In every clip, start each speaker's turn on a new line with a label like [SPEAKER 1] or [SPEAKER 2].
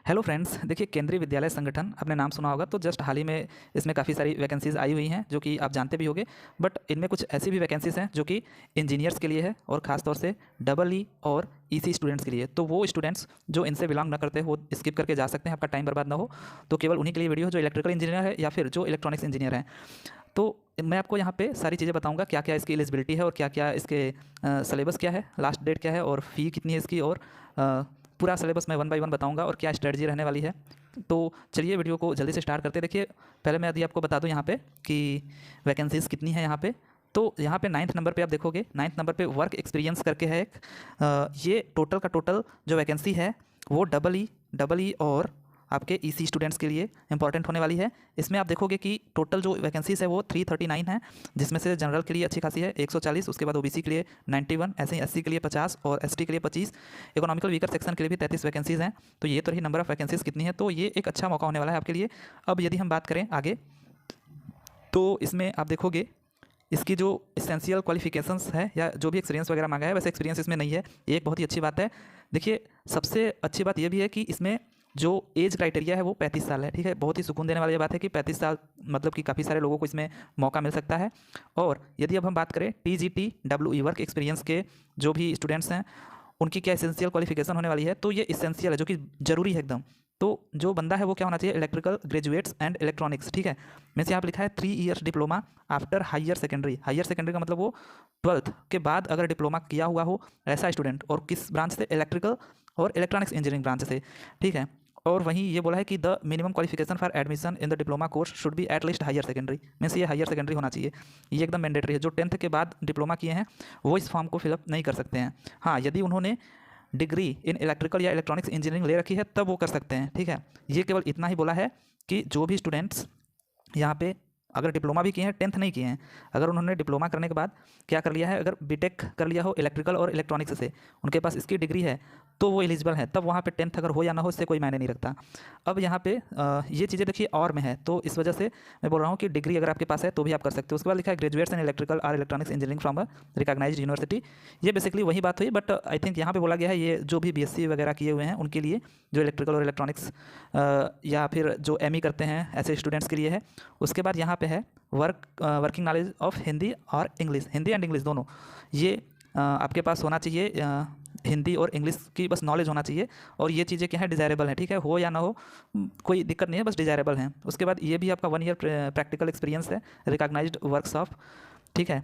[SPEAKER 1] Hello friends, देखिए केंद्रीय विद्यालय संगठन आपने नाम सुना होगा। तो जस्ट हाल ही में इसमें काफ़ी सारी वैकेंसीज़ आई हुई हैं जो कि आप जानते भी होंगे। बट इनमें कुछ ऐसी भी वैकेंसीज़ हैं जो कि इंजीनियर्स के लिए है और ख़ास तौर से डबल ई और ईसी स्टूडेंट्स के लिए। तो वो स्टूडेंट्स जो इनसे बिलोंग ना करते हो स्किप करके जा सकते हैं, आपका टाइम बर्बाद ना हो। तो केवल उन्हीं के लिए वीडियो जो इलेक्ट्रिकल इंजीनियर है या फिर जो इलेक्ट्रॉनिक्स इंजीनियर हैं। तो मैं आपको यहाँ पे सारी चीज़ें बताऊंगा, क्या क्या इसकी एलिजिबिलिटी है और क्या क्या इसके सिलेबस क्या है, लास्ट डेट क्या है और फ़ी कितनी है इसकी, और पूरा सिलेबस मैं वन बाय वन बताऊंगा और क्या स्ट्रेटजी रहने वाली है। तो चलिए वीडियो को जल्दी से स्टार्ट करते हैं। देखिए पहले मैं यदि आपको बता दूं यहाँ पे कि वैकेंसीज़ कितनी है यहाँ पे। तो यहाँ पे 9th नंबर पे आप देखोगे, 9th नंबर पे वर्क एक्सपीरियंस करके है एक। ये टोटल का टोटल जो वैकेंसी है वो डबल ई और आपके ईसी स्टूडेंट्स के लिए इंपॉर्टेंट होने वाली है। इसमें आप देखोगे कि टोटल जो वैकेंसीज है वो 339 है, जिसमें से जनरल के लिए अच्छी खासी है 140, उसके बाद ओबीसी के लिए 91, ऐसे ही एससी के लिए 50 और एसटी के लिए 25, इकोनॉमिकल वीकर सेक्शन के लिए भी 33 वैकेंसीज हैं। तो ये तो रही नंबर ऑफ वैकेंसीज कितनी है। तो ये एक अच्छा मौका होने वाला है आपके लिए। अब यदि हम बात करें आगे, तो इसमें आप देखोगे इसकी जो इसेंशियल क्वालिफिकेशंस है या जो भी एक्सपीरियंस वगैरह मांगा है, वैसे एक्सपीरियंस इसमें नहीं है। ये एक बहुत ही अच्छी बात है। देखिए सबसे अच्छी बात यह भी है कि इसमें जो एज क्राइटेरिया है वो 35 साल है। ठीक है, बहुत ही सुकून देने वाली बात है कि 35 साल मतलब कि काफ़ी सारे लोगों को इसमें मौका मिल सकता है। और यदि अब हम बात करें टीजीटी डब्ल्यूई वर्क एक्सपीरियंस के जो भी स्टूडेंट्स हैं, उनकी क्या इसेंशियल क्वालिफिकेशन होने वाली है। तो ये इसेंशियल है, जो कि ज़रूरी है एकदम। तो जो बंदा है वो क्या होना चाहिए, इलेक्ट्रिकल ग्रेजुएट्स एंड इलेक्ट्रॉनिक्स। ठीक है, मीन्स यहाँ पर लिखा है 3 years diploma after higher secondary. Higher secondary का मतलब वो 12th के बाद अगर डिप्लोमा किया हुआ हो ऐसा स्टूडेंट, और किस ब्रांच से, इलेक्ट्रिकल और इलेक्ट्रॉनिक्स इंजीनियरिंग ब्रांच से। ठीक है, और वहीं ये बोला है कि the minimum qualification for admission in the diploma course should be at least higher secondary. Means ये हायर सेकेंडरी होना चाहिए, ये एकदम मैंडेटरी है। जो 10th के बाद डिप्लोमा किए हैं वो इस फॉर्म को फिलअप नहीं कर सकते हैं। हाँ, यदि उन्होंने डिग्री इन इलेक्ट्रिकल या इलेक्ट्रॉनिक्स इंजीनियरिंग ले रखी है तब वो कर सकते हैं। ठीक है, ये केवल इतना ही बोला है कि जो भी स्टूडेंट्स यहाँ पे अगर डिप्लोमा भी किए हैं, 10th नहीं किए हैं, अगर उन्होंने डिप्लोमा करने के बाद क्या कर लिया है, अगर बीटेक कर लिया हो इलेक्ट्रिकल और इलेक्ट्रॉनिक्स से, उनके पास इसकी डिग्री है, तो वो एलिजिबल है। तब वहाँ पे 10th अगर हो या ना हो इससे कोई मायने नहीं रखता। अब यहाँ पे ये चीज़ें देखिए और में है, तो इस वजह से मैं बोल रहा हूँ कि डिग्री अगर आपके पास है तो भी आप कर सकते हो। उसके बाद लिखा है ग्रेजुएट्स इन इलेक्ट्रिकल और electronics engineering from a recognised university. ये बेसिकली वही बात हुई, बट आई थिंक यहाँ पे बोला गया है ये जो भी बीएससी वगैरह किए हुए हैं उनके लिए, जो इलेक्ट्रिकल और इलेक्ट्रॉनिक्स या फिर जो एमई करते हैं ऐसे स्टूडेंट्स के लिए है। उसके बाद यहाँ पे है वर्किंग नॉलेज ऑफ हिंदी और इंग्लिश, हिंदी एंड इंग्लिश दोनों। ये आपके पास होना चाहिए, हिंदी और इंग्लिश की बस नॉलेज होना चाहिए। और ये चीज़ें क्या है, डिज़ायरेबल है। ठीक है, हो या ना हो कोई दिक्कत नहीं है, बस डिज़ायरेबल हैं। उसके बाद ये भी आपका 1 ईयर प्रैक्टिकल एक्सपीरियंस है, रिकॉग्नाइज्ड वर्कशॉप। ठीक है,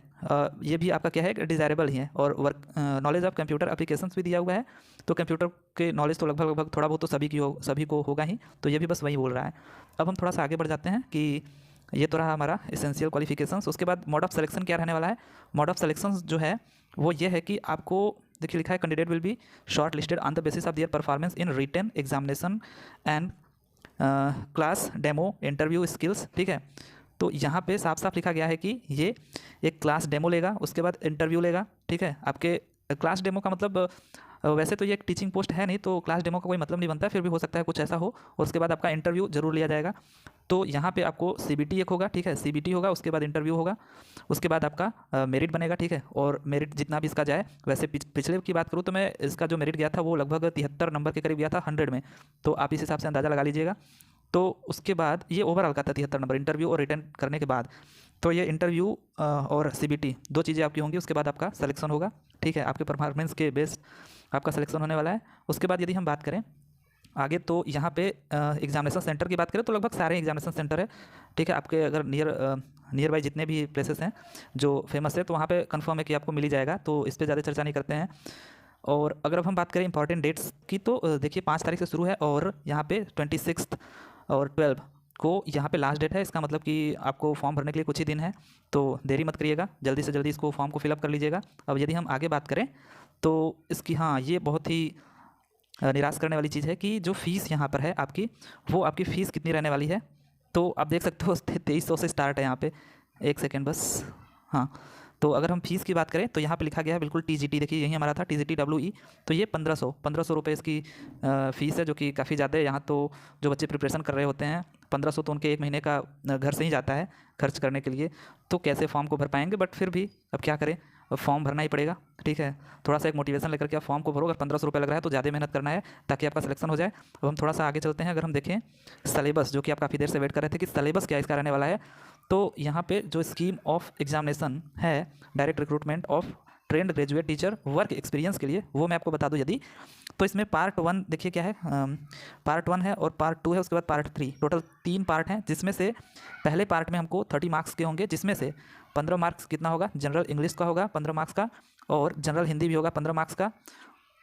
[SPEAKER 1] ये भी आपका क्या है, डिज़ायरेबल ही है। और work knowledge of computer applications भी दिया हुआ है। तो कंप्यूटर के नॉलेज तो लगभग थोड़ा बहुत तो सभी को होगा ही, तो ये भी बस वही बोल रहा है। अब हम थोड़ा सा आगे बढ़ जाते हैं कि ये तो रहा हमारा एसेंशियल क्वालिफिकेशंस। उसके बाद मोड ऑफ सिलेक्शन क्या रहने वाला है। मोड ऑफ सिलेक्शन जो है वो ये है कि आपको देखिए लिखा है candidate will be shortlisted on the basis of their performance in written examination and class demo interview skills. ठीक है, तो यहाँ पे साफ साफ लिखा गया है कि ये एक क्लास डेमो लेगा, उसके बाद इंटरव्यू लेगा। ठीक है, आपके क्लास डेमो का मतलब वैसे तो ये एक टीचिंग पोस्ट है नहीं, तो क्लास डेमो का कोई मतलब नहीं बनता, फिर भी हो सकता है कुछ ऐसा हो। और उसके बाद आपका इंटरव्यू जरूर लिया जाएगा। तो यहाँ पे आपको सीबीटी एक होगा। ठीक है, सीबीटी होगा, उसके बाद इंटरव्यू होगा, उसके बाद आपका मेरिट बनेगा। ठीक है, और मेरिट जितना भी इसका जाए, वैसे पिछले की बात करूँ तो मैं इसका जो मेरिट गया था वो लगभग 73 नंबर के करीब गया था 100 में। तो आप इस हिसाब से अंदाज़ा लगा लीजिएगा। तो उसके बाद ये ओवरऑल का था 73 नंबर इंटरव्यू और रिटर्न करने के बाद। तो ये इंटरव्यू और सीबीटी दो चीज़ें आपकी होंगी, उसके बाद आपका सिलेक्शन होगा। ठीक है, आपके परफॉर्मेंस के बेस्ड आपका सिलेक्शन होने वाला है। उसके बाद यदि हम बात करें आगे, तो यहाँ पे एग्जामिनेशन सेंटर की बात करें तो लगभग सारे एग्जामिनेशन सेंटर है। ठीक है, आपके अगर नियर बाई जितने भी प्लेसेस हैं जो फेमस है, तो वहाँ पे कंफर्म है कि आपको मिल ही जाएगा, तो इस पर ज़्यादा चर्चा नहीं करते हैं। और अगर अब हम बात करें इंपॉर्टेंट डेट्स की, तो देखिए 5 तारीख से शुरू है और यहाँ पे 26 और 12 को यहाँ पे लास्ट डेट है। इसका मतलब कि आपको फॉर्म भरने के लिए कुछ ही दिन है, तो देरी मत करिएगा, जल्दी से जल्दी इसको फॉर्म को फिलअप कर लीजिएगा। अब यदि हम आगे बात करें तो इसकी, हाँ, ये बहुत ही निराश करने वाली चीज़ है कि जो फ़ीस यहाँ पर है आपकी, वो आपकी फ़ीस कितनी रहने वाली है। तो आप देख सकते हो 2300 से स्टार्ट है यहाँ पे। एक सेकेंड बस, हाँ। तो अगर हम फीस की बात करें तो यहाँ पे लिखा गया है बिल्कुल टीजीटी, देखिए यही हमारा था टीजीटी डब्ल्यूई। तो ये 1500 रुपये इसकी फ़ीस है, जो कि काफ़ी ज़्यादा है। यहाँ तो जो बच्चे प्रिपरेशन कर रहे होते हैं 1500 तो उनके एक महीने का घर से ही जाता है खर्च करने के लिए, तो कैसे फॉर्म को भर पाएंगे। बट फिर भी अब क्या करें, फॉर्म भरना ही पड़ेगा, ठीक है। थोड़ा सा एक मोटिवेशन लेकर के आप फॉर्म को भरो। अगर 1500 रुपये लग रहा है तो ज़्यादा मेहनत करना है ताकि आपका सिलेक्शन हो जाए। अब हम थोड़ा सा आगे चलते हैं। अगर हम देखें सिलेबस, जो कि आप काफ़ी देर से वेट कर रहे थे कि सिलेबस क्या इसका रहने वाला है, तो यहाँ पे जो स्कीम ऑफ एग्जामिनेशन है direct recruitment of trained graduate teacher work experience के लिए, वो मैं आपको बता दूं यदि, तो इसमें पार्ट 1 देखिए क्या है, पार्ट 1 है और पार्ट 2 है, उसके बाद पार्ट 3, टोटल 3 पार्ट हैं, जिसमें से पहले पार्ट में हमको 30 मार्क्स के होंगे, जिसमें से 15 मार्क्स कितना होगा, जनरल इंग्लिश का होगा 15 मार्क्स का, और जनरल हिंदी भी होगा 15 मार्क्स का।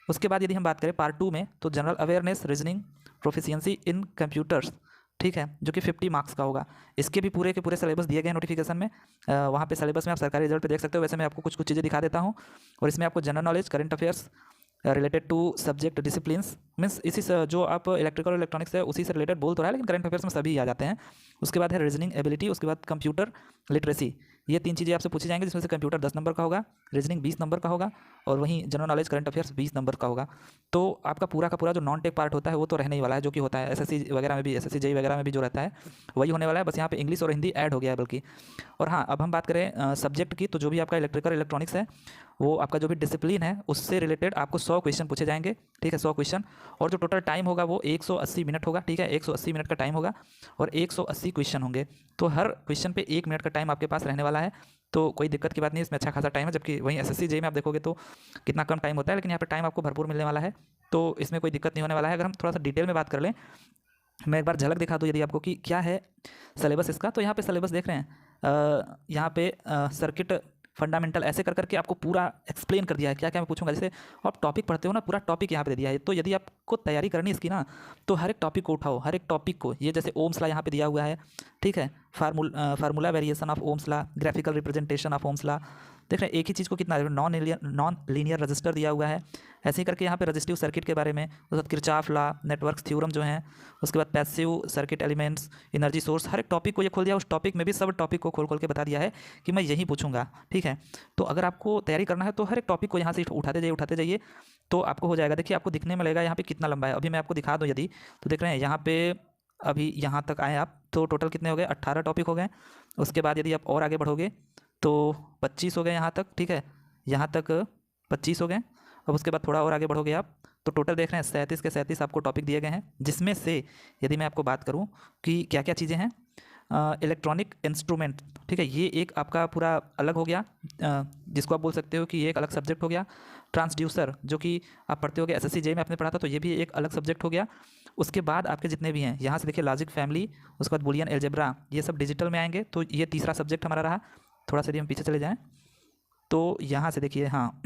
[SPEAKER 1] उसके बाद यदि हम बात करें पार्ट 2 में, तो general awareness, reasoning, proficiency in computers, ठीक है, जो कि 50 मार्क्स का होगा। इसके भी पूरे के पूरे सिलेबस दिए गए हैं नोटिफिकेशन में। वहाँ पे सिलेबस में आप सरकारी रिजल्ट पे देख सकते हो। वैसे मैं आपको कुछ कुछ चीज़ें दिखा देता हूँ। और इसमें आपको general knowledge, current affairs related to subject disciplines, means इसी से जो आप इलेक्ट्रिकल और इलेक्ट्रॉनिक्स है उसी से रिलेटेड बोल तो रहा है, लेकिन करंट अफेयर्स में सभी आ जाते हैं। उसके बाद है रीजनिंग एबिलिटी, उसके बाद कंप्यूटर लिटरेसी। ये 3 चीज़ें आपसे पूछी जाएंगी, जिसमें से कंप्यूटर 10 नंबर का होगा, रीजनिंग 20 नंबर का होगा, और वहीं general knowledge current affairs 20 number का होगा। तो आपका पूरा का पूरा जो नॉन टेक पार्ट होता है वो तो रहने ही वाला है, जो कि होता है एसएससी वगैरह में भी, एसएससी जेईई वगैरह में भी जो रहता है वही होने वाला है। बस यहाँ पे इंग्लिश और हिंदी ऐड हो गया है बल्कि। और हाँ, अब हम बात करें सब्जेक्ट की, तो जो भी आपका इलेक्ट्रिकल इलेक्ट्रॉनिक्स है, वो आपका जो भी डिसिप्लिन है उससे रिलेटेड आपको 100 क्वेश्चन पूछे जाएंगे, ठीक है, 100 क्वेश्चन। और जो टोटल टाइम होगा वो 180 मिनट होगा, ठीक है, 180 मिनट का टाइम होगा और 180 क्वेश्चन होंगे। तो हर क्वेश्चन पे 1 मिनट का टाइम आपके पास रहने वाला है, तो कोई दिक्कत की बात नहीं, इसमें अच्छा खासा टाइम है। जबकि वहीं एसएससी जेईई में आप देखोगे तो कितना कम टाइम होता है, लेकिन यहाँ पे टाइम आपको भरपूर मिलने वाला है, तो इसमें कोई दिक्कत नहीं होने वाला है। अगर हम थोड़ा सा डिटेल में बात कर लें, मैं एक बार झलक दिखा दूँ यदि आपको कि क्या है सिलेबस इसका, तो यहाँ पे सिलेबस देख रहे हैं, यहाँ पे सर्किट फंडामेंटल ऐसे कर करके आपको पूरा एक्सप्लेन कर दिया है क्या क्या मैं पूछूंगा। जैसे आप टॉपिक पढ़ते हो ना, पूरा टॉपिक यहाँ पे दे दिया है। तो यदि आपको तैयारी करनी है इसकी ना, तो हर एक टॉपिक को उठाओ, हर एक टॉपिक को। ये जैसे ओम्स लॉ यहाँ पे दिया हुआ है, ठीक है, formula variation of Ohm's law, graphical representation of Ohm's law, देख रहे हैं एक ही चीज़ को कितना, नॉन लीनियर रजिस्टर दिया हुआ है, ऐसे ही करके यहाँ पे रजिस्टिव सर्किट के बारे में, उसके बाद किरचॉफ लॉ, नेटवर्क थ्योरम जो है, उसके बाद passive circuit elements, energy source, हर एक टॉपिक को ये खोल दिया। उस टॉपिक में भी सब टॉपिक को खोल खोल के बता दिया है कि मैं यही पूछूंगा, ठीक है। तो अगर आपको तैयारी करना है तो हर एक टॉपिक को यहाँ से उठाते जाइए तो आपको हो जाएगा। देखिए आपको दिखने में लगेगा यहाँ पे कितना लंबा है, अभी मैं आपको दिखा दूँ यदि, तो देख रहे हैं यहाँ पे अभी यहाँ तक आए आप, तो टोटल कितने हो गए, 18 टॉपिक हो गए। उसके बाद यदि आप और आगे बढ़ोगे तो 25 हो गए यहाँ तक, ठीक है, यहाँ तक 25 हो गए। अब उसके बाद थोड़ा और आगे बढ़ोगे आप, तो टोटल देख रहे हैं 37 के 37 आपको टॉपिक दिए गए हैं, जिसमें से यदि मैं आपको बात करूँ कि क्या क्या चीज़ें हैं, इलेक्ट्रॉनिक इंस्ट्रूमेंट, ठीक है, ये एक आपका पूरा अलग हो गया, जिसको आप बोल सकते हो कि ये एक अलग सब्जेक्ट हो गया। ट्रांसड्यूसर, जो कि आप पढ़ते होगे एसएससी जेईई में आपने पढ़ा था, तो ये भी एक अलग सब्जेक्ट हो गया। उसके बाद आपके जितने भी हैं यहाँ से देखिए, लॉजिक फैमिली, उसके बाद बुलियन एलजेब्रा, ये सब डिजिटल में आएंगे, तो ये तीसरा सब्जेक्ट हमारा रहा। थोड़ा सा यदि हम पीछे चले जाएँ तो यहाँ से देखिए, हाँ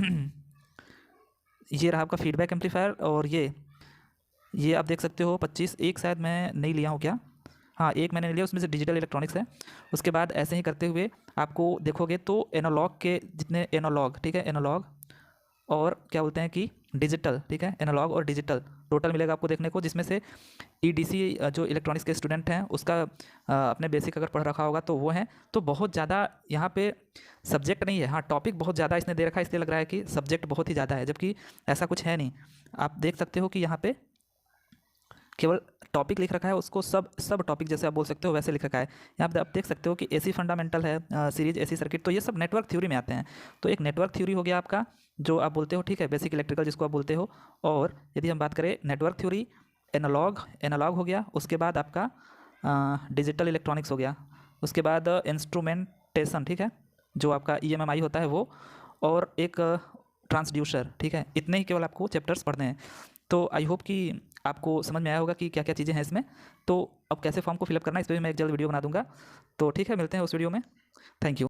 [SPEAKER 1] ये रहा आपका फीडबैक एम्पलीफायर, और ये आप देख सकते हो 25, एक शायद मैं नहीं लिया हूँ क्या, हाँ एक मैंने लिया, उसमें से डिजिटल इलेक्ट्रॉनिक्स है। उसके बाद ऐसे ही करते हुए आपको देखोगे तो एनालॉग के जितने एनालॉग, ठीक है, एनालॉग और क्या बोलते हैं कि डिजिटल, ठीक है, एनालॉग और डिजिटल टोटल मिलेगा आपको देखने को, जिसमें से ईडीसी जो इलेक्ट्रॉनिक्स के स्टूडेंट हैं उसका अपने बेसिक अगर पढ़ रखा होगा तो वो है। तो बहुत ज़्यादा यहाँ पे सब्जेक्ट नहीं है, हाँ टॉपिक बहुत ज़्यादा इसने दे रखा है, इसलिए लग रहा है कि सब्जेक्ट बहुत ही ज़्यादा है, जबकि ऐसा कुछ है नहीं। आप देख सकते हो कि यहाँ पे केवल टॉपिक लिख रखा है, उसको सब टॉपिक जैसे आप बोल सकते हो वैसे लिख रखा है। यहाँ पे आप देख सकते हो कि एसी फंडामेंटल है, सीरीज एसी सर्किट, तो ये सब नेटवर्क थ्योरी में आते हैं। तो एक नेटवर्क थ्योरी हो गया आपका जो आप बोलते हो, ठीक है, बेसिक इलेक्ट्रिकल जिसको आप बोलते हो। और यदि हम बात करें नेटवर्क थ्योरी, एनालॉग हो गया, उसके बाद आपका डिजिटल इलेक्ट्रॉनिक्स हो गया, उसके बाद इंस्ट्रूमेंटेशन, ठीक है, जो आपका ईएमएमआई होता है वो, और एक ट्रांसड्यूसर, ठीक है, इतने ही केवल आपको चैप्टर्स पढ़ने हैं। तो आई होप कि आपको समझ में आया होगा कि क्या क्या चीज़ें हैं इसमें। तो अब कैसे फॉर्म को फिलअप करना है इस पर भी मैं एक जल्द वीडियो बना दूंगा। तो ठीक है, मिलते हैं उस वीडियो में। Thank you.